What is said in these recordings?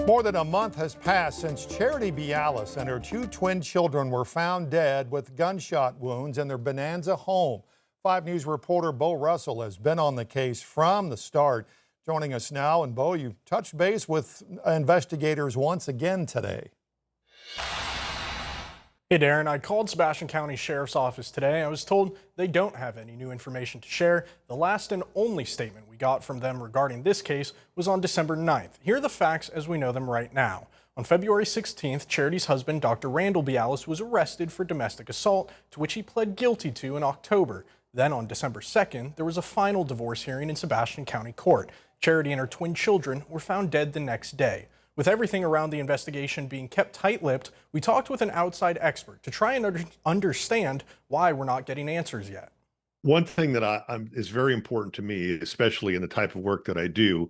More than a month has passed since Charity Beallis and her two twin children were found dead with gunshot wounds in their Bonanza home. 5 News reporter Bo Russell has been on the case from the start. Joining us now, and Bo, you touched base with investigators once again today. Hey Darren, I called Sebastian County Sheriff's Office today. I was told they don't have any new information to share. The last and only statement we got from them regarding this case was on December 9th. Here are the facts as we know them right now. On February 16th, Charity's husband, Dr. Randall Beallis, was arrested for domestic assault, to which he pled guilty to in October. Then on December 2nd, there was a final divorce hearing in Sebastian County Court. Charity and her twin children were found dead the next day. With everything around the investigation being kept tight-lipped, we talked with an outside expert to try and understand why we're not getting answers yet. One thing that is very important to me, especially in the type of work that I do,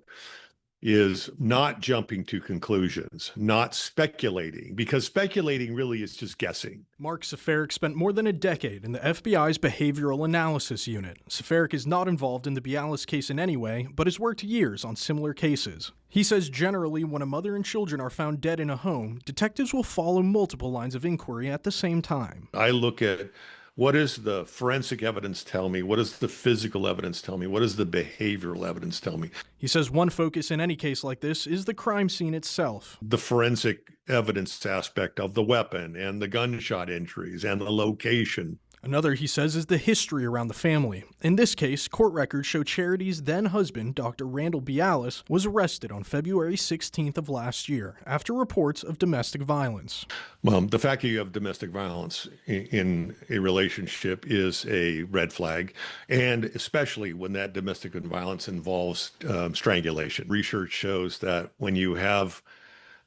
is not jumping to conclusions, not speculating, because speculating really is just guessing. Mark Seferik spent more than a decade in the FBI's Behavioral Analysis Unit. Seferik is not involved in the Beallis case in any way, but has worked years on similar cases. He says generally when a mother and children are found dead in a home, detectives will follow multiple lines of inquiry at the same time. I look at what does the forensic evidence tell me? What does the physical evidence tell me? What does the behavioral evidence tell me? He says one focus in any case like this is the crime scene itself. The forensic evidence aspect of the weapon and the gunshot entries and the location. Another, he says, is the history around the family. In this case, court records show Charity's then-husband, Dr. Randall Beallis, was arrested on February 16th of last year after reports of domestic violence. Well, the fact that you have domestic violence in a relationship is a red flag, and especially when that domestic violence involves strangulation. Research shows that when you have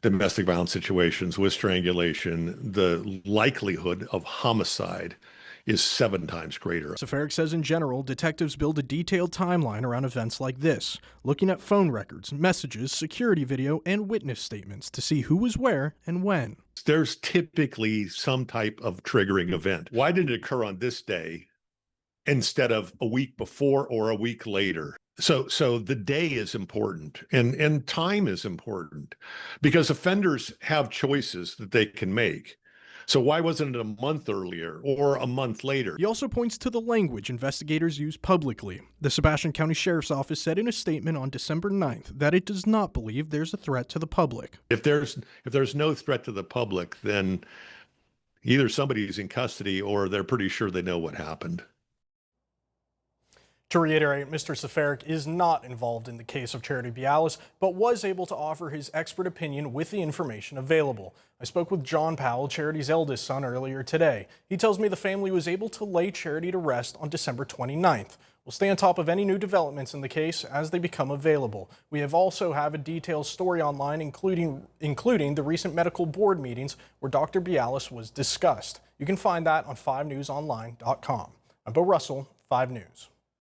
domestic violence situations with strangulation, the likelihood of homicide is 7 times greater. Seferik says in general, detectives build a detailed timeline around events like this, looking at phone records, messages, security video, and witness statements to see who was where and when. There's typically some type of triggering event. Why did it occur on this day instead of a week before or a week later? So the day is important and time is important because offenders have choices that they can make. So why wasn't it a month earlier or a month later? He also points to the language investigators use publicly. The Sebastian County Sheriff's Office said in a statement on December 9th that it does not believe there's a threat to the public. If there's no threat to the public, then either somebody's in custody or they're pretty sure they know what happened. To reiterate, Mr. Seferik is not involved in the case of Charity Beallis, but was able to offer his expert opinion with the information available. I spoke with John Powell, Charity's eldest son, earlier today. He tells me the family was able to lay Charity to rest on December 29th. We'll stay on top of any new developments in the case as they become available. We also have a detailed story online, including the recent medical board meetings where Dr. Beallis was discussed. You can find that on 5newsonline.com. I'm Bo Russell, 5 News.